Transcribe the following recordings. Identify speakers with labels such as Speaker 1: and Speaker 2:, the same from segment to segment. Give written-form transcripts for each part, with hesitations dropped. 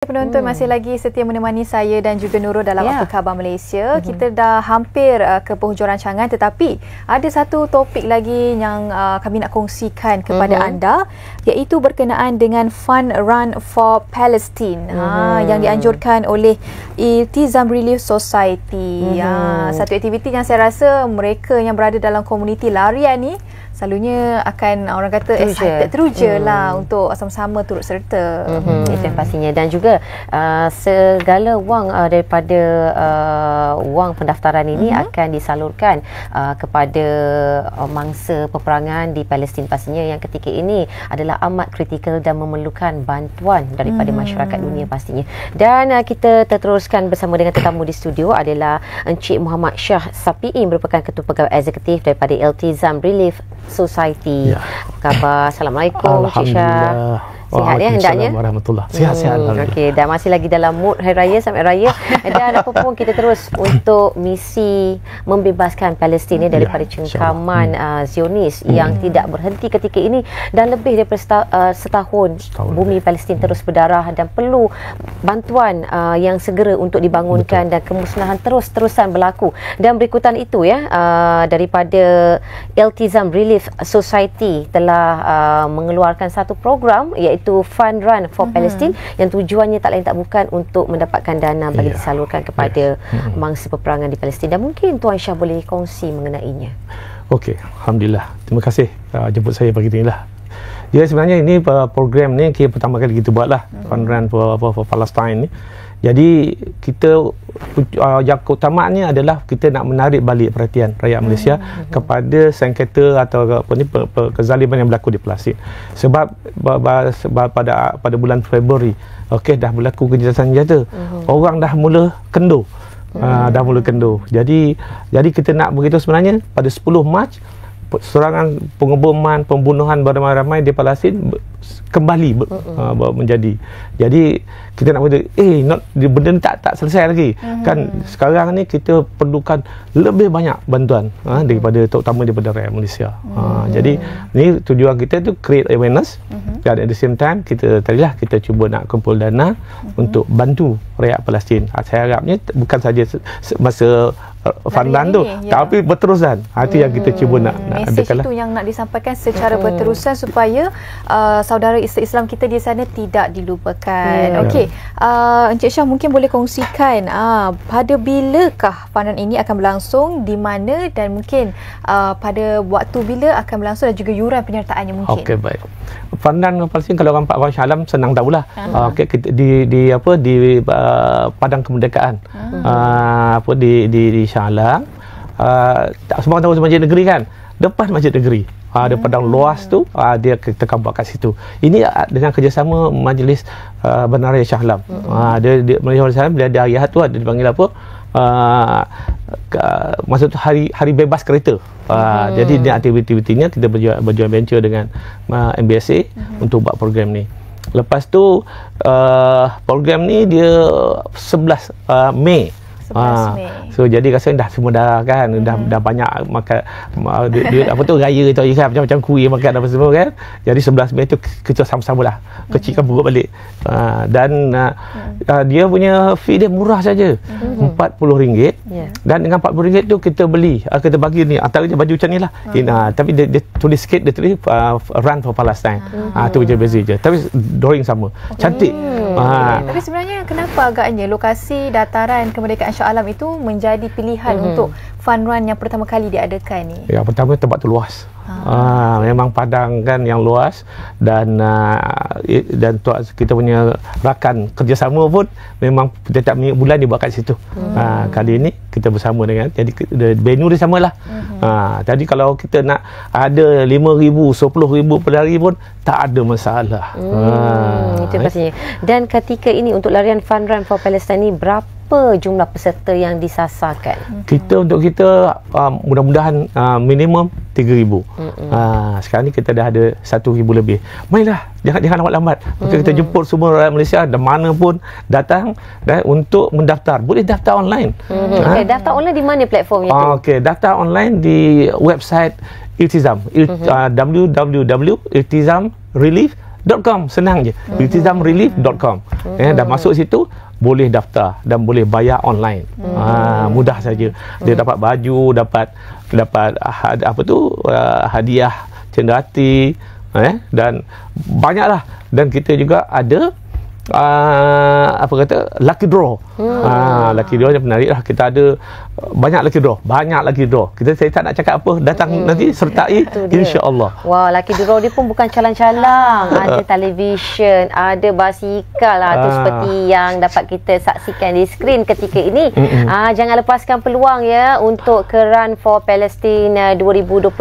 Speaker 1: Penonton masih lagi setia menemani saya dan juga Nurul dalam Apa Khabar Malaysia. Kita dah hampir ke penghujung rancangan, tetapi ada satu topik lagi yang kami nak kongsikan kepada anda, iaitu berkenaan dengan Fun Run for Palestine yang dianjurkan oleh Iltizam Relief Society. Satu aktiviti yang saya rasa mereka yang berada dalam komuniti larian ni selalunya akan orang kata excited teruja lah untuk sama-sama turut serta.
Speaker 2: Itu yang pastinya. Dan juga segala wang daripada wang pendaftaran ini akan disalurkan kepada mangsa peperangan di Palestin pastinya, yang ketika ini adalah amat kritikal dan memerlukan bantuan daripada masyarakat dunia pastinya. Dan kita teruskan bersama dengan tetamu di studio adalah Encik Muhammad Shah Sapi'i, merupakan Ketua Pegawai Eksekutif daripada Iltizam Relief Society. Apa khabar? Assalamualaikum Encik Shah. Sihat ya hendaknya?
Speaker 3: Warahmatullahi. Sihat-sihat.
Speaker 2: Okey, dan masih lagi dalam mood Hari Raya sampai Raya. Dan apa pun kita terus untuk misi membebaskan Palestin daripada cengkaman Zionis yang tidak berhenti ketika ini, dan lebih daripada setahun bumi Palestin terus berdarah dan perlu bantuan yang segera untuk dibangunkan. Dan kemusnahan terus-terusan berlaku. Dan berikutan itu daripada Iltizam Relief Society telah mengeluarkan satu program, iaitu Fun Run for Palestine, yang tujuannya tak lain tak bukan untuk mendapatkan dana bagi disalurkan kepada mangsa peperangan di Palestin. Dan mungkin Tuan Shah boleh kongsi mengenainya. Okey,
Speaker 3: Alhamdulillah. Terima kasih jemput saya pagi ni lah. Jadi sebenarnya ini program ni pertama kali kita buat lah, Fun Run for Palestine ni. Jadi kita yang utamanya adalah kita nak menarik balik perhatian rakyat Malaysia kepada sengketa atau kezaliman yang berlaku di Palestin. Sebab pada bulan Februari dah berlaku gencatan senjata. Orang dah mula kendur. Dah mula kendur. Jadi kita nak begitu sebenarnya pada 10 Mac serangan pengeboman, pembunuhan beramai-ramai di Palestin kembali menjadi. Jadi kita nak berkata, benda ni tak selesai lagi. Kan sekarang ni kita perlukan lebih banyak bantuan daripada, terutama daripada rakyat Malaysia. Jadi ni tujuan kita tu create awareness, dan at the same time kita cuba nak kumpul dana untuk bantu rakyat Palestin. Saya harapnya bukan saja masa Fun Run tu, tapi berterusan. Itu yang kita cuba nak
Speaker 1: mesej itu yang nak disampaikan secara berterusan supaya saudara Islam kita di sana tidak dilupakan. Okey, Encik Shah mungkin boleh kongsikan pada bilakah Fun Run ini akan berlangsung, di mana, dan mungkin pada waktu bila akan berlangsung, dan juga yuran penyertaannya mungkin.
Speaker 3: Okey, baik. Fun Run Palestin, kalau orang Shah Alam senang tahulah. Okey, di Padang Kemerdekaan. Di Shah Alam, semua orang tahu Masjid Negeri kan, depan Masjid Negeri ada padang luas tu, kita akan buat kat situ. Ini dengan kerjasama Majlis Bandaraya Shah Alam. Majlis Shah Alam, dia ada hari Ahad tu, ada dipanggil apa, masa tu hari bebas kereta. Jadi ni aktiviti-aktivitinya kita berjoint venture dengan MBSA untuk buat program ni. Lepas tu program ni dia 11 Mei. So jadi rasanya dah semua dah kan, dah banyak makan duit apa tu, raya tu kan, macam kuih makan apa semua kan. Jadi 11 Mei tu kita sama-sama lah kecilkan perut balik. Dan dia punya fee dia murah saja, RM40. Dan dengan RM40 tu kita beli, kita bagi ni antaranya baju macam ni lah. Tapi dia tulis sikit, dia tulis Run for Palestine. Tu je beza je, tapi drawing sama. Cantik.
Speaker 1: Tapi sebenarnya kenapa agaknya lokasi dataran kemerdekaan Shah Alam itu menjadi pilihan untuk Fun Run yang pertama kali diadakan ni? Ya, pertama tempat tu luas. Memang padang kan yang luas, dan kita punya rakan kerjasama pun memang setiap bulan dia buat kat situ. Kali ini kita bersama dengan, jadi venue dia samalah. Tadi kalau kita nak ada 5,000, 10,000 per hari pun tak ada masalah.
Speaker 2: Itu pastinya. Dan ketika ini untuk larian Fun Run for Palestine ni, berapa jumlah peserta yang disasarkan?
Speaker 3: Untuk kita mudah-mudahan minimum 3,000. Sekarang ni kita dah ada 1,000 lebih. Mainlah, jangan lambat. Kita jemput semua rakyat Malaysia dan mana pun datang untuk mendaftar. Boleh daftar online.
Speaker 2: Daftar online di mana platformnya tu?
Speaker 3: Okey, daftar online di website Iltizam, www.iltizamrelief .com, senang je. iltizamrelief.com. Dah masuk situ, boleh daftar dan boleh bayar online. Mudah saja. Dia dapat baju, dapat hadiah cenderati, dan banyaklah. Dan kita juga ada lucky draw. Lucky draw yang menarik lah. Kita ada banyak lucky draw. Saya tak nak cakap apa, datang nanti sertai, insya-Allah.
Speaker 2: Wah, lucky draw dia pun bukan calang-calang. Ada televisyen, ada basikal lah tu seperti yang dapat kita saksikan di skrin ketika ini. Jangan lepaskan peluang ya untuk ke Run for Palestine 2025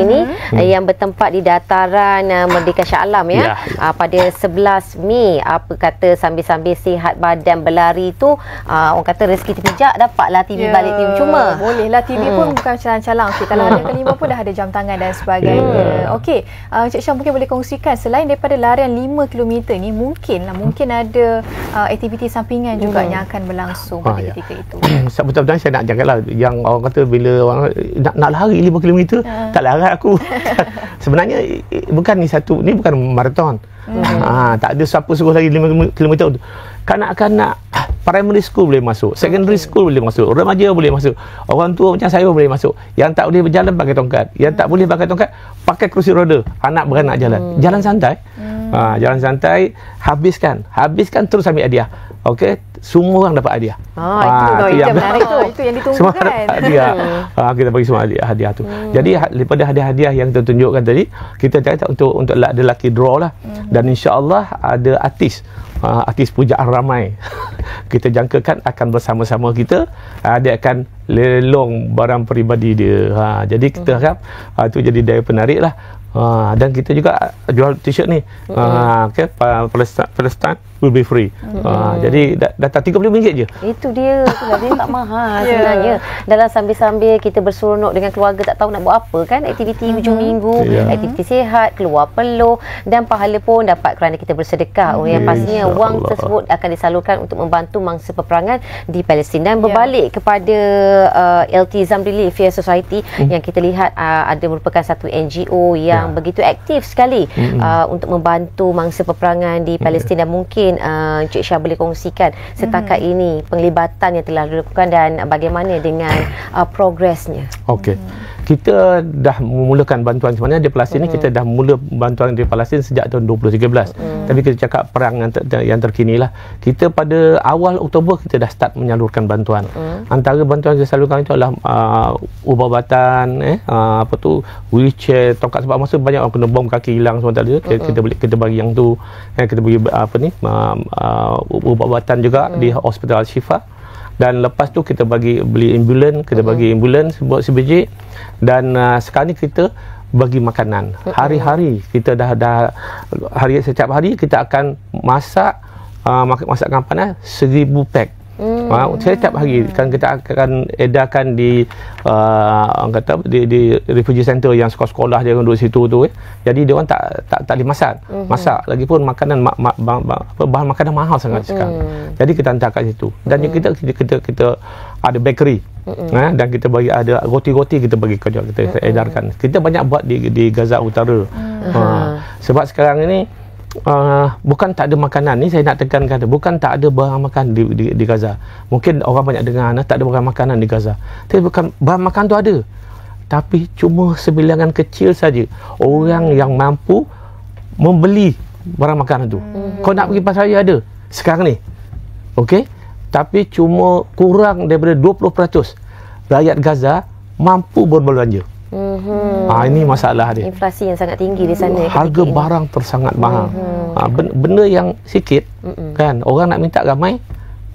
Speaker 2: ini yang bertempat di dataran Merdeka Shah Alam ya. Pada 11 Mei. Apa kata sambil-sambil sihat badan berlari tu, orang kata rezeki terpijak, dapatlah TV balik TV. Cuma
Speaker 1: bolehlah TV pun bukan calang-calang. Kalau hari kelima pun dah ada jam tangan dan sebagainya. Okey, Encik Syah mungkin boleh kongsikan selain daripada larian 5 km ni, mungkin ada aktiviti sampingan juga yang akan berlangsung pada ketika itu.
Speaker 3: Betul-betul saya nak jangkalah yang orang kata bila orang nak lari 5 km, tak larat aku. Sebenarnya bukan ni bukan maraton. Tak ada siapa suruh lari 5 km tu. Kanak-kanak primary school boleh masuk, secondary school boleh masuk, remaja boleh masuk, orang tua macam saya boleh masuk. Yang tak boleh berjalan pakai tongkat, yang tak boleh pakai tongkat pakai kerusi roda, anak beranak jalan santai. Jalan santai, habiskan terus ambil hadiah. Okey, semua orang dapat hadiah.
Speaker 2: Itu yang menarik tu. Itu yang ditunggu
Speaker 3: semua
Speaker 2: kan.
Speaker 3: Hadiah. Kita bagi semua hadiah tu. Jadi daripada hadiah-hadiah yang kita tunjukkan tadi, kita cakap untuk ada lucky draw lah. Dan insya-Allah ada artis pujaan ramai. Kita jangkakan akan bersama-sama kita. Dia akan lelong barang peribadi dia. Jadi kita harap itu jadi daya penarik lah. Dan kita juga jual t-shirt ni. Palestine will be free. Jadi datang RM30 je.
Speaker 2: Itu dia tak mahal sebenarnya. Dalam sambil-sambil kita berseronok dengan keluarga, tak tahu nak buat apa kan, aktiviti hujung minggu, aktiviti sihat, keluar peluh, dan pahala pun dapat kerana kita bersedekah. Yang pastinya wang tersebut akan disalurkan untuk membantu mangsa peperangan di Palestin. Dan berbalik kepada Iltizam Relief Society yang kita lihat ada merupakan satu NGO yang begitu aktif sekali untuk membantu mangsa peperangan di Palestin. Dan mungkin Encik Syah boleh kongsikan setakat ini penglibatan yang telah dilakukan dan bagaimana dengan progresnya.
Speaker 3: Okey. Kita dah memulakan bantuan sebenarnya di Palestin ni. Kita dah mula bantuan di Palestin sejak tahun 2013. Tapi kita cakap perang yang terkini lah. Kita pada awal Oktober kita dah start menyalurkan bantuan. Antara bantuan yang kita salurkan itu adalah ubatan, wheelchair, tongkat sebab masa banyak orang kena bom kaki hilang semua tadi. Kita bagi yang tu. Kita bagi ubatan juga di Hospital Al-Shifa. Dan lepas tu kita beli ambulans, kita bagi ambulans sebiji. Dan sekarang ni kita bagi makanan. Hari-hari kita setiap hari kita akan masak masakan panas 1000 pack. Setiap hari kan kita akan edarkan di di refugee center yang sekolah-sekolah dia duduk situ tu. Jadi dia orang tak boleh masak lagipun makanan bahan makanan mahal sangat sekarang. Jadi kita hantar kat situ. Dan kita ada bakery. Dan kita bagi ada roti-roti kita bagi kerja, kita edarkan. Kita banyak buat di Gaza Utara. Sebab sekarang ini bukan tak ada makanan ni, saya nak tekankan, bukan tak ada barang makan di Gaza. Mungkin orang banyak dengar tak ada barang makanan di Gaza. Tapi bukan, barang makan tu ada. Tapi cuma sebilangan kecil saja orang yang mampu membeli barang makanan tu. Kau nak pergi pasar raya ada sekarang ni. Okey? Tapi cuma kurang daripada 20% rakyat Gaza mampu berbelanja. Ini masalah dia.
Speaker 2: Inflasi yang sangat tinggi di sana.
Speaker 3: Harga barang tersangat mahal. Benda yang sikit kan orang nak minta ramai.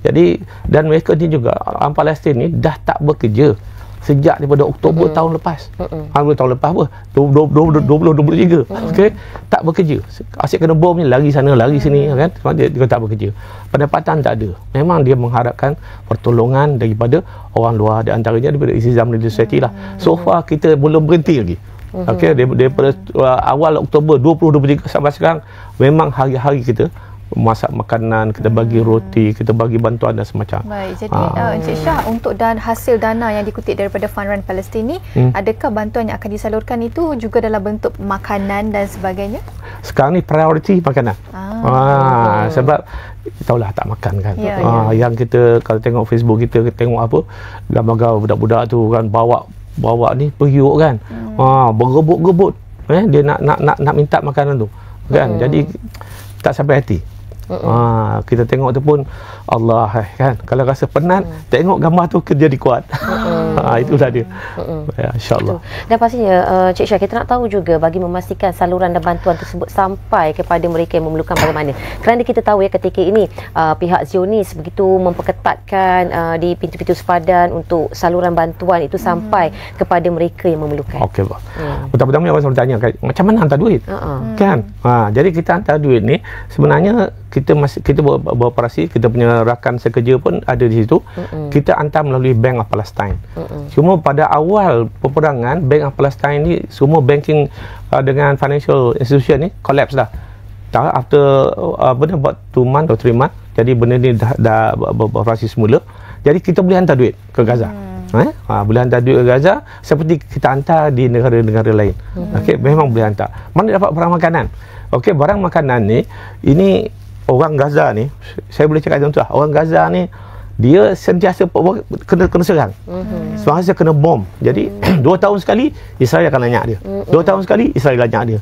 Speaker 3: Jadi dan mereka ni juga orang Palestin ni dah tak bekerja sejak daripada Oktober tahun lepas. Tahun lepas apa? 2023. Okey, tak bekerja. Asyik kena bom ni lari sana lari sini kan. Sebab dia tak bekerja. Pendapatan tak ada. Memang dia mengharapkan pertolongan daripada orang luar, di antaranya daripada Iltizam Relief Society lah. So far kita belum berhenti lagi. Okey, daripada awal Oktober 2023 sampai sekarang memang hari-hari kita masak makanan, kita bagi roti, kita bagi bantuan dan semacam.
Speaker 1: Baik, jadi Encik Syah, untuk hasil dana yang dikutip daripada Fund Run Palestin ni, adakah bantuan yang akan disalurkan itu juga dalam bentuk makanan dan sebagainya?
Speaker 3: Sekarang ni priority makanan. Sebab tahulah tak makan kan. Yang kita kalau tengok Facebook kita tengok apa, gambar-gambar budak-budak tu kan bawa ni periuk kan. Berebut-gebut. Dia nak minta makanan tu. Kan? Jadi tak sampai hati. Kita tengok tu pun Allah kan, kalau rasa penat tengok gambar tu kerja dikuat. Itulah dia. Ya, insya-Allah.
Speaker 2: Dan pastinya Cik Syah, kita nak tahu juga bagi memastikan saluran dan bantuan tersebut sampai kepada mereka yang memerlukan bagaimana. Kerana kita tahu ya ketika ini pihak Zionis begitu memperketatkan di pintu-pintu sepadan untuk saluran bantuan itu sampai kepada mereka yang memerlukan.
Speaker 3: Okey, Pak. Pertama-tama yang saya tanya macam mana hantar duit? Kan? Jadi kita hantar duit ni sebenarnya kita beroperasi, kita punya rakan sekerja pun ada di situ. Kita hantar melalui Bank of Palestine. Cuma pada awal peperangan, Bank of Palestine ni semua banking dengan financial institution ni collapse dah. After about 2 months atau 3 months, jadi benda ni dah beroperasi semula. Jadi kita boleh hantar duit ke Gaza. Boleh hantar duit ke Gaza seperti kita hantar di negara-negara lain. Okey, memang boleh hantar. Mana dapat barang makanan? Okey, barang makanan ni, ini orang Gaza ni, saya boleh cakap contoh, orang Gaza ni dia sentiasa kena serang. Semasa kena bom. Jadi 2 tahun sekali Israel akan lanyak dia. 2 tahun sekali Israel lanyak dia.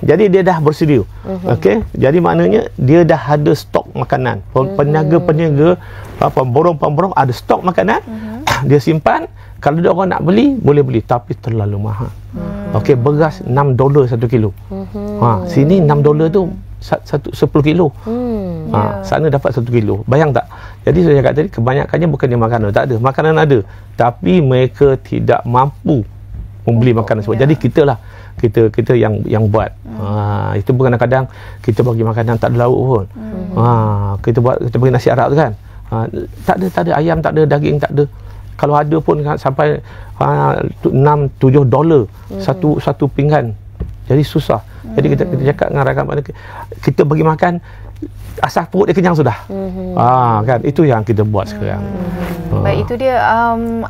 Speaker 3: Jadi dia dah bersedia. Okey, jadi maknanya dia dah ada stok makanan. Peniaga-peniaga, pemborong-pemborong ada stok makanan. Dia simpan. Kalau dia orang nak beli, boleh beli, tapi terlalu mahal. Okey, beras $6 1 kilo. Sini $6 tu 10 kilo. Sana dapat 1 kilo. Bayang tak? Jadi saya cakap tadi, kebanyakannya bukan dia makanan. Tak ada. Makanan ada. Tapi mereka tidak mampu membeli makanan sebab. Jadi kita yang buat. Itu pun kadang-kadang kita bagi makanan tak ada lauk pun. Kita bagi nasi Arab tu kan. Tak ada ayam, tak ada daging, tak ada. Kalau ada pun sampai $6-7 satu pinggan. Jadi susah. Jadi kita cakap dengan rakan kita bagi makan asal perut dia kenyang sudah. Kan itu yang kita buat sekarang.
Speaker 1: Baik, itu dia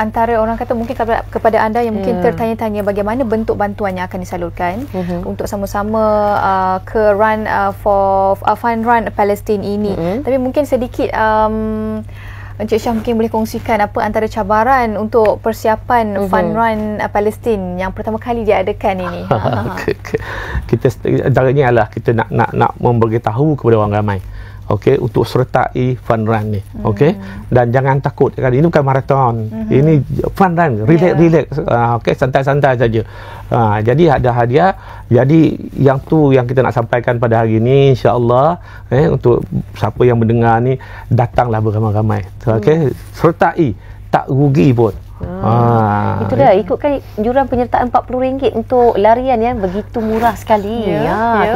Speaker 1: antara orang kata mungkin kepada anda yang mungkin tertanya-tanya bagaimana bentuk bantuan yang akan disalurkan untuk sama-sama ke Fund Run Palestin ini. Tapi mungkin sedikit Encik Syah mungkin boleh kongsikan apa antara cabaran untuk persiapan Fund Run Palestin yang pertama kali diadakan ini.
Speaker 3: Kita antaranya adalah kita nak memberitahu kepada orang ramai. Okey, untuk sertai Fund Run ni. Okey, dan jangan takut kan, ini bukan maraton. Ini Fund Run, relax. Okey, santai-santai saja. Jadi ada hadiah. Jadi yang kita nak sampaikan pada hari ini, insya-Allah untuk siapa yang mendengar ni, datanglah beramai-ramai. Okey, sertai, tak rugi pun.
Speaker 2: Itu dah, ikutkan yuran penyertaan RM40 untuk larian yang begitu murah sekali.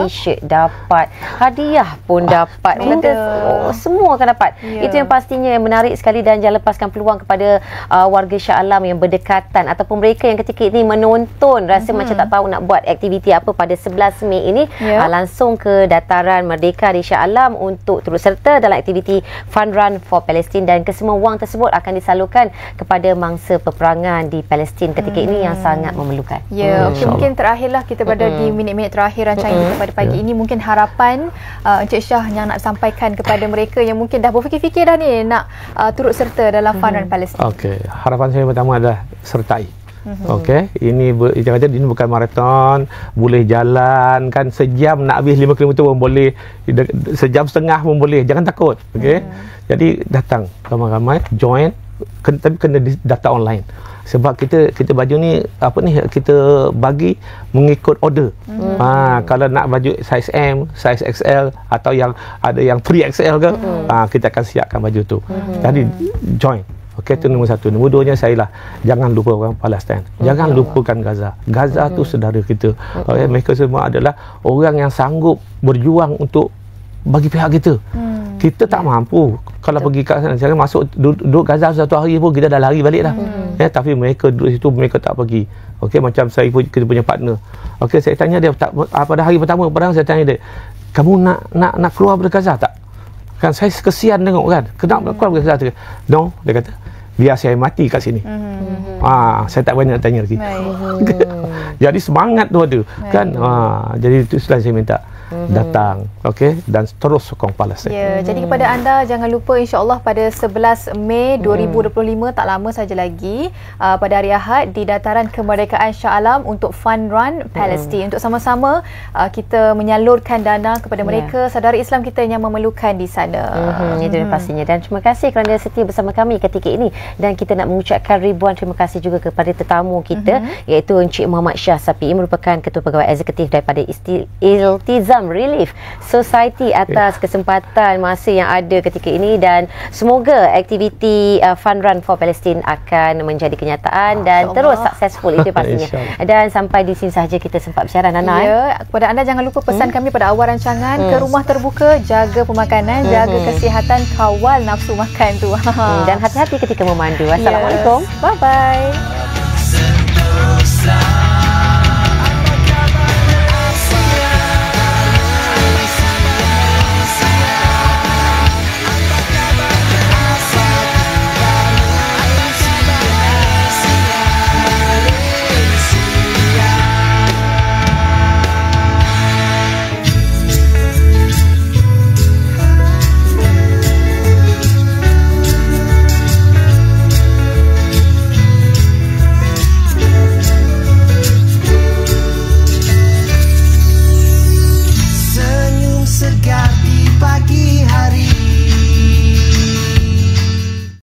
Speaker 2: T-shirt dapat, hadiah pun dapat, semua akan dapat. Itu yang pastinya yang menarik sekali, dan jangan lepaskan peluang kepada warga Shah Alam yang berdekatan ataupun mereka yang ketika ini menonton rasa macam tak tahu nak buat aktiviti apa pada 11 Mei ini. Langsung ke Dataran Merdeka di Shah Alam untuk turut serta dalam aktiviti Fund Run for Palestine, dan kesemua wang tersebut akan disalurkan kepada mangsa peperangan di Palestin ketika ini yang sangat memerlukan.
Speaker 1: Mungkin terakhirlah kita berada di minit-minit terakhir rancangan kita pada pagi ini. Mungkin harapan Encik Syah yang nak sampaikan kepada mereka yang mungkin dah berfikir-fikir dah ni nak turut serta dalam Fund Run Palestin. Okey,
Speaker 3: harapan saya pertama adalah sertai. Okey, ini bukan maraton, boleh jalan kan sejam nak habis 5 km pun boleh, sejam setengah pun boleh, jangan takut. Okey, jadi datang ramai-ramai, join, tapi kena data online. Sebab kita baju ni kita bagi mengikut order. Kalau nak baju size M, size XL atau yang ada yang 3XL ke, kita akan siapkan baju tu. Jadi join. Okey, itu nombor satu. Nombor duanya jangan lupa orang Palestin. Jangan lupakan Gaza. Gaza tu saudara kita. Okay, mereka semua adalah orang yang sanggup berjuang untuk bagi pihak kita. Kita tak mampu kalau pergi kat sana. Jangan masuk duduk Gaza satu hari pun kita dah lari balik dah. Tapi mereka duduk situ, mereka tak pergi. Okey, macam kita punya partner. Okey, saya tanya dia pada hari pertama perang, saya tanya dia, kamu nak keluar dari Gaza tak? Kan saya kesian tengok kan. Kenapa kau kata? No, dia kata biar saya mati kat sini. Saya tak banyak nak tanya lagi. Jadi semangat tu ada kan. Jadi itu sudah saya minta datang, okey, dan terus sokong Palestin.
Speaker 1: Ya, jadi kepada anda jangan lupa insya-Allah pada 11 Mei 2025 tak lama saja lagi pada hari Ahad di Dataran Kemerdekaan Shah Alam untuk Fun Run Palestin untuk sama-sama kita menyalurkan dana kepada mereka saudara Islam kita yang memerlukan di sana.
Speaker 2: Itu pastinya, dan terima kasih kerana setia bersama kami ketika ini, dan kita nak mengucapkan ribuan terima kasih juga kepada tetamu kita iaitu Encik Muhammad Shah Sapi, merupakan Ketua Pegawai Eksekutif daripada Iltizam Relief Society atas kesempatan masa yang ada ketika ini, dan semoga aktiviti Fun Run for Palestine akan menjadi kenyataan dan terus successful, itu pastinya. Dan sampai di sini sahaja kita sempat bersiaran, Nana.
Speaker 1: Ya, kepada anda jangan lupa pesan kami pada awal rancangan ke rumah terbuka, jaga pemakanan, jaga kesihatan, kawal nafsu makan tu.
Speaker 2: Dan hati-hati ketika memandu. Assalamualaikum.
Speaker 1: Bye bye.